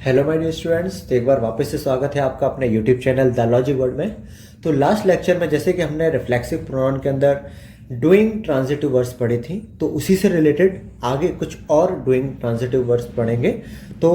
Hello my dear students, तो एक बार वापस से स्वागत है आपका अपने YouTube channel the logic world में। तो लास्ट लेक्चर में जैसे कि हमने रिफ्लेक्सिव प्रोनाउन के अंदर डूइंग ट्रांजिटिव वर्ड्स पढ़ी थी, तो उसी से रिलेटेड आगे कुछ और डूइंग ट्रांजिटिव वर्ड्स पढ़ेंगे। तो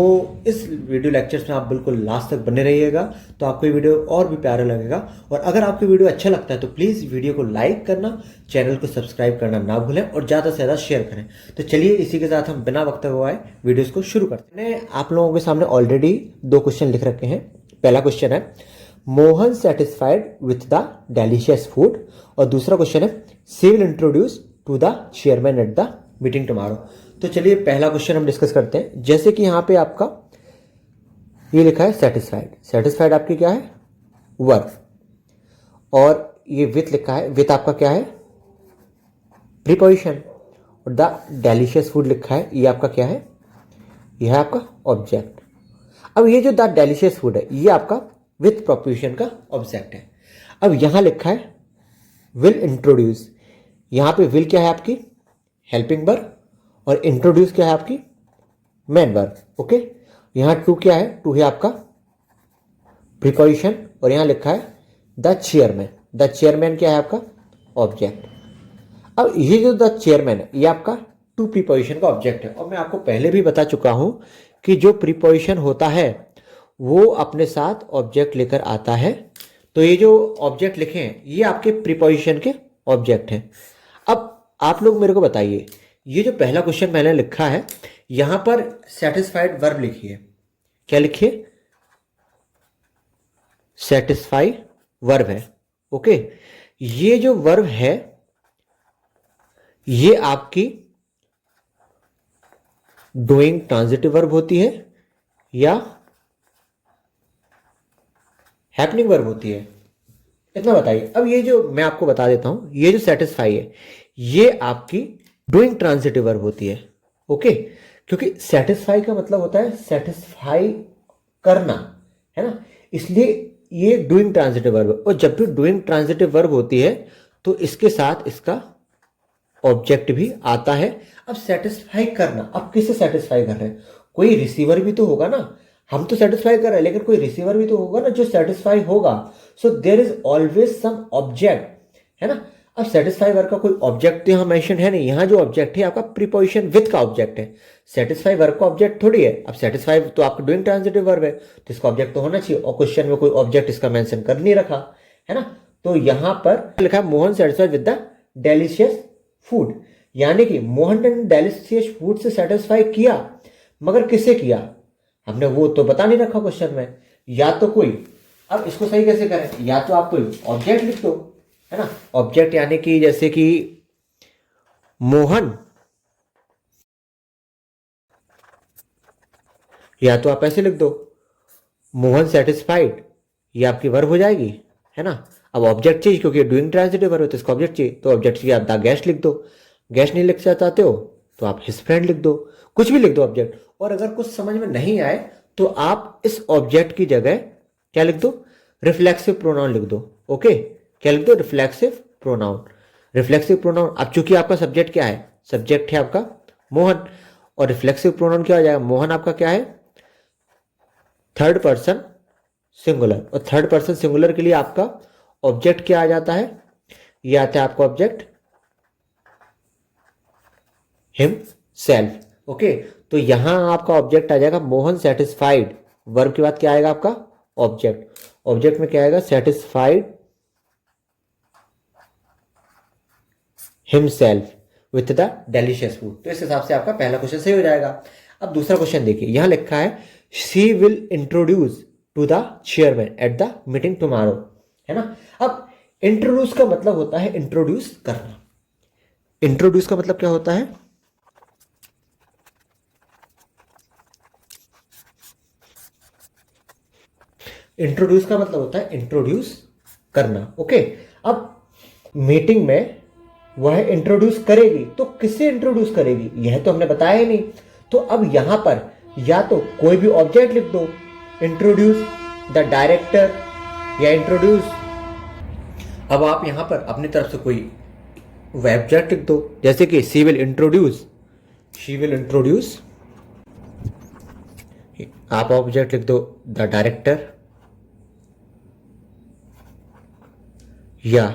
इस वीडियो लेक्चर्स में आप बिल्कुल लास्ट तक बने रहिएगा, तो आपको ये वीडियो और भी प्यारा लगेगा। और अगर आपको वीडियो अच्छा लगता है तो प्लीज़ वीडियो को लाइक करना, चैनल को सब्सक्राइब करना ना भूलें और ज़्यादा से ज़्यादा शेयर करें। तो चलिए इसी के साथ हम बिना वक्त गवाए वीडियोस को शुरू करते हैं। मैंने आप लोगों के सामने ऑलरेडी 2 क्वेश्चन लिख रखे हैं। पहला क्वेश्चन है Mohan satisfied with the delicious food, और दूसरा क्वेश्चन है she will introduce to the chairman at the meeting tomorrow. तो चलिए पहला क्वेश्चन हम डिस्कस करते हैं। जैसे कि यहां पे आपका ये लिखा है सेटिस्फाइड। सेटिस्फाइड आपकी क्या है? वर्ब। और ये विथ लिखा है, विथ आपका क्या है? प्रीपोजिशन। और द डेलिशियस फूड लिखा है, ये आपका क्या है? यह है आपका ऑब्जेक्ट। अब ये जो द डेलिशियस फूड है, ये आपका विथ प्रोपोजिशन का ऑब्जेक्ट है। अब यहां लिखा है विल इंट्रोड्यूस। यहां पे विल क्या है आपकी? हेल्पिंग वर्ब, और इंट्रोड्यूस क्या है आपकी? Main verb. ओके, यहां टू क्या है? टू है आपका प्रीपोजिशन, और यहां लिखा है द चेयरमैन। द चेयरमैन क्या है आपका? ऑब्जेक्ट। अब ये जो द चेयरमैन है, ये आपका टू प्रीपोजिशन का ऑब्जेक्ट है। और मैं आपको पहले भी बता चुका हूं कि जो प्रीपोजिशन होता है वो अपने साथ ऑब्जेक्ट लेकर आता है। तो ये जो ऑब्जेक्ट लिखे हैं ये आपके प्रीपोजिशन के ऑब्जेक्ट हैं। अब आप लोग मेरे को बताइए, ये जो पहला क्वेश्चन मैंने लिखा है यहां पर सेटिस्फाइड वर्ब लिखी है। क्या लिखिए? सेटिस्फाई वर्ब है। ओके, ये जो वर्ब है ये आपकी डूइंग ट्रांजिटिव वर्ब होती है या हैपनिंग वर्ब होती है? इतना बताइए। अब ये जो मैं आपको बता देता हूं, ये जो सेटिस्फाई है ये आपकी डूइंग ट्रांजिटिव वर्ब होती है। ओके, क्योंकि सेटिस्फाई का मतलब होता है सेटिस्फाई करना, है ना, इसलिए ये डूइंग ट्रांजिटिव वर्ब है। और जब भी डूइंग ट्रांजिटिव वर्ब होती है तो इसके साथ इसका ऑब्जेक्ट भी आता है। अब सेटिस्फाई करना, अब किससे सेटिस्फाई कर रहे हैं? कोई रिसीवर भी तो होगा ना। हम तो सेटिस्फाई कर रहे हैं लेकिन कोई रिसीवर भी तो होगा ना जो सेटिस्फाई होगा। So there is always some object, है ना। अब सेटिस्फाई वर्ब का कोई ऑब्जेक्ट तो यहां मेंशन है नहीं। यहां जो ऑब्जेक्ट है आपका प्रीपोजिशन विथ का ऑब्जेक्ट है। सेटिस्फाई वर्ब का ऑब्जेक्ट थोड़ी है। अब सेटिस्फाई तो आपका डूइंग ट्रांजिटिव वर्ब है तो इसका ऑब्जेक्ट तो होना चाहिए, और क्वेश्चन में कोई ऑब्जेक्ट इसका मेंशन कर नहीं रखा, है ना। तो यहां पर लिखा है Mohan satisfied with the delicious food, यानी कि मोहन ने डेलिशियस फूड से सेटिस्फाई किया, मगर किससे किया हमने वो तो बता नहीं रखा क्वेश्चन में। या तो कोई, अब इसको सही कैसे करें? या तो आप कोई ऑब्जेक्ट लिख दो, है ना। ऑब्जेक्ट यानी कि जैसे कि मोहन, या तो आप ऐसे लिख दो मोहन सेटिस्फाइड, ये आपकी वर्ब हो जाएगी, है ना। अब ऑब्जेक्ट चाहिए क्योंकि डूइंग ट्रांजिटिव वर्ब है तो इसका ऑब्जेक्ट चाहिए, तो ऑब्जेक्ट चाहिए आप द गेस्ट लिख दो। गेस्ट नहीं लिख चाहते हो तो आप हिज फ्रेंड लिख दो, कुछ भी लिख दो ऑब्जेक्ट। और अगर कुछ समझ में नहीं आए तो आप इस ऑब्जेक्ट की जगह क्या लिख दो? रिफ्लेक्सिव प्रोनाउन लिख दो। ओके, क्या लिख दो? Reflexive pronoun. रिफ्लेक्सिव प्रोनाउन, अब चूंकि आपका सब्जेक्ट क्या है? सब्जेक्ट है आपका मोहन, और रिफ्लेक्सिव प्रोनाउन क्या हो जाएगा? मोहन आपका क्या है? थर्ड पर्सन सिंगुलर, और थर्ड पर्सन सिंगुलर के लिए आपका ऑब्जेक्ट क्या आ जाता है? ये आता है आपका ऑब्जेक्ट हिम सेल्फ। ओके, तो यहां आपका ऑब्जेक्ट आ जाएगा मोहन सेटिस्फाइड। वर्ब के बाद क्या आएगा आपका? ऑब्जेक्ट। ऑब्जेक्ट में क्या आएगा? Satisfied himself with the delicious food. तो इस हिसाब से आपका पहला क्वेश्चन सही हो जाएगा। अब दूसरा क्वेश्चन देखिए, यहां लिखा है she will introduce to the chairman at the meeting tomorrow, है ना। अब इंट्रोड्यूस का मतलब होता है इंट्रोड्यूस करना। इंट्रोड्यूस का मतलब क्या होता है? इंट्रोड्यूस का मतलब होता है इंट्रोड्यूस करना। ओके, अब मीटिंग में वह इंट्रोड्यूस करेगी, तो किससे इंट्रोड्यूस करेगी यह तो हमने बताया ही नहीं। तो अब यहां पर या तो कोई भी ऑब्जेक्ट लिख दो, इंट्रोड्यूस द डायरेक्टर या इंट्रोड्यूस। अब आप यहां पर अपनी तरफ से कोई ऑब्जेक्ट लिख दो, जैसे कि शी विल इंट्रोड्यूस आप ऑब्जेक्ट लिख दो द डायरेक्टर या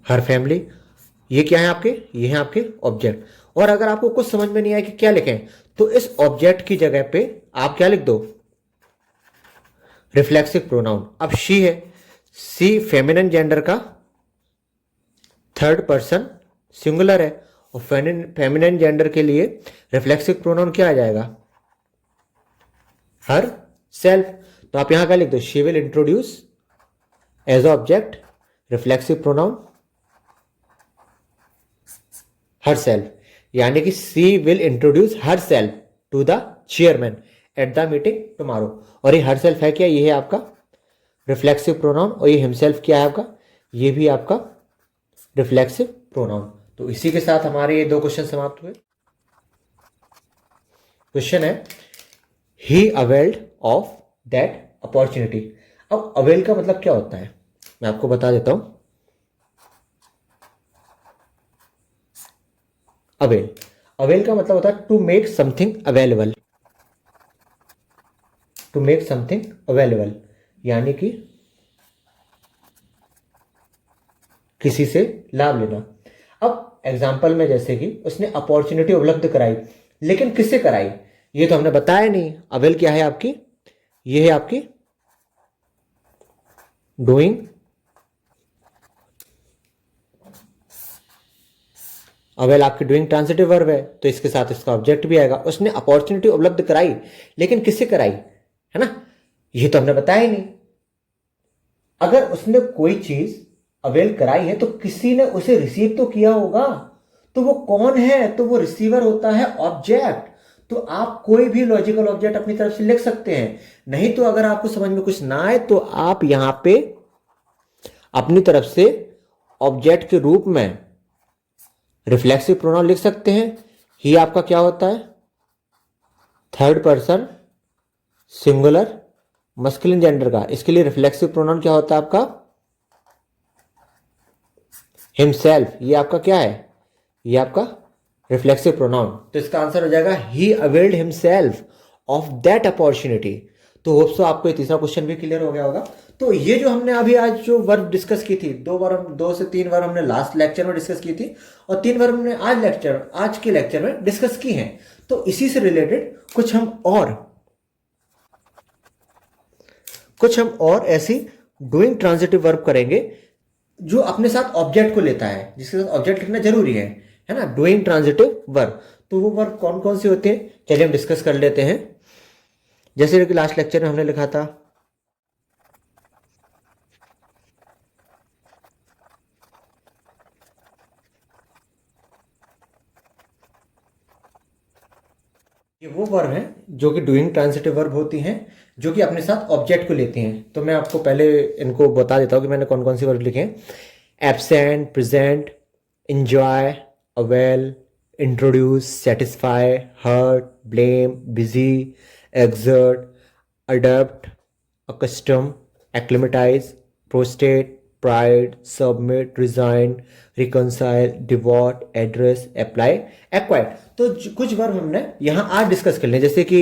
हर फैमिली। ये क्या है आपके, ये हैं आपके ऑब्जेक्ट। और अगर आपको कुछ समझ में नहीं आया कि क्या लिखें, तो इस ऑब्जेक्ट की जगह पे आप क्या लिख दो, रिफ्लेक्सिव प्रोनाउन। अब शी है, सी फेमिनिन जेंडर का थर्ड पर्सन सिंगुलर है, और फेमिनिन जेंडर के लिए रिफ्लेक्सिव प्रोनाउन क्या आ जाएगा, हर सेल्फ। तो आप यहां क्या लिख दो, she will introduce as object reflexive pronoun herself, यानी कि she will introduce herself to the chairman at the meeting tomorrow. और ये हर सेल्फ है क्या, ये है आपका रिफ्लेक्सिव प्रोनाउन, और ये हिमसेल्फ क्या है आपका, ये भी आपका रिफ्लेक्सिव प्रोनाउन। तो इसी के साथ हमारे ये 2 क्वेश्चन समाप्त हुए। क्वेश्चन है ही अवेल्ड ऑफ दैट अपॉर्चुनिटी। अब अवेल का मतलब क्या होता है, मैं आपको बता देता हूं। अवेल, अवेल का मतलब होता है to make something available, to make something available, यानी कि किसी से लाभ लेना। अब एग्जाम्पल में जैसे कि उसने अपॉर्चुनिटी उपलब्ध कराई, लेकिन किससे कराई ये तो हमने बताया नहीं। अवेल क्या है आपकी, ये है आपकी डूइंग, अवेल आपकी डूइंग ट्रांजिटिव वर्ब है, तो इसके साथ इसका ऑब्जेक्ट भी आएगा। उसने अपॉर्चुनिटी उपलब्ध कराई, लेकिन किससे कराई, है ना, ये तो हमने बताया ही नहीं। अगर उसने कोई चीज अवेल कराई है तो किसी ने उसे रिसीव तो किया होगा, तो वो कौन है, तो वो रिसीवर होता है ऑब्जेक्ट। तो आप कोई भी लॉजिकल ऑब्जेक्ट अपनी तरफ से लिख सकते हैं। नहीं तो अगर आपको समझ में कुछ ना आए तो आप यहां पे अपनी तरफ से ऑब्जेक्ट के रूप में रिफ्लेक्सिव प्रोनाउन लिख सकते हैं। ही आपका क्या होता है, third person singular masculine gender का, इसके लिए रिफ्लेक्सिव प्रोनाउन क्या होता है आपका, हिमसेल्फ। ये आपका क्या है, ये आपका रिफ्लेक्सिव प्रोनाउन। तो इसका आंसर हो जाएगा he availed himself of that opportunity. तो होप सो आपको ये तीसरा क्वेश्चन भी क्लियर हो गया होगा। तो ये जो हमने अभी आज जो वर्ब डिस्कस की थी, 2 से 3 वर्ब हमने लास्ट लेक्चर में डिस्कस की थी, और 3 वर्ब हमने आज के लेक्चर में डिस्कस की हैं। तो इसी से रिलेटेड कुछ हम और ऐसी डूइंग ट्रांजिटिव वर्ब करेंगे जो अपने साथ ऑब्जेक्ट को लेता है, जिसके साथ ऑब्जेक्ट लिखना जरूरी है ना, डूइंग ट्रांजिटिव वर्ब। तो वो वर्ब कौन कौन सी होती है, चलिए हम डिस्कस कर लेते हैं। जैसे कि लास्ट लेक्चर में हमने लिखा था, ये वो वर्ब हैं जो कि डूइंग ट्रांजिटिव वर्ब होती हैं, जो कि अपने साथ ऑब्जेक्ट को लेती हैं। तो मैं आपको पहले इनको बता देता हूं कि मैंने कौन कौन सी वर्ब लिखे हैं। Absent, present, enjoy, avail, introduce, satisfy, hurt, blame, busy, exert, adapt, accustom, acclimatize, prostrate, pride, submit, resign, reconcile, devote, address, apply, acquit. तो कुछ वर्ब हमने यहां आज डिस्कस कर लिए, जैसे कि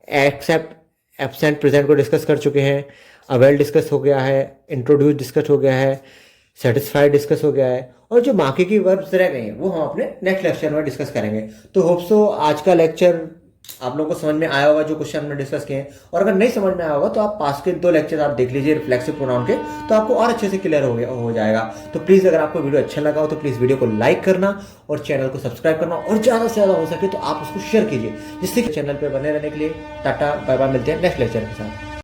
एक्सेप्ट, एब्सेंट, प्रेजेंट को डिस्कस कर चुके हैं, अवेल डिस्कस हो गया है, इंट्रोड्यूस डिस्कस हो गया है, सेटिस्फाइड डिस्कस हो गया है, और जो बाकी की वर्ब्स रह गई हैं वो हम अपने नेक्स्ट लेक्चर में डिस्कस करेंगे। तो होप सो आज का लेक्चर आप लोगों को समझ में आया होगा, जो क्वेश्चन हमने डिस्कस किए हैं। और अगर नहीं समझ में आया होगा तो आप पास के 2 लेक्चर आप देख लीजिए रिफ्लेक्सिव प्रोनाउन के, तो आपको और अच्छे से क्लियर हो जाएगा। तो प्लीज़ अगर आपको वीडियो अच्छा लगा हो तो प्लीज़ वीडियो को लाइक करना और चैनल को सब्सक्राइब करना, और ज़्यादा से ज़्यादा हो सके तो आप उसको शेयर कीजिए, जिससे कि चैनल पर बने रहने के लिए। टाटा बाय बाय, मिलते हैं नेक्स्ट लेक्चर के साथ।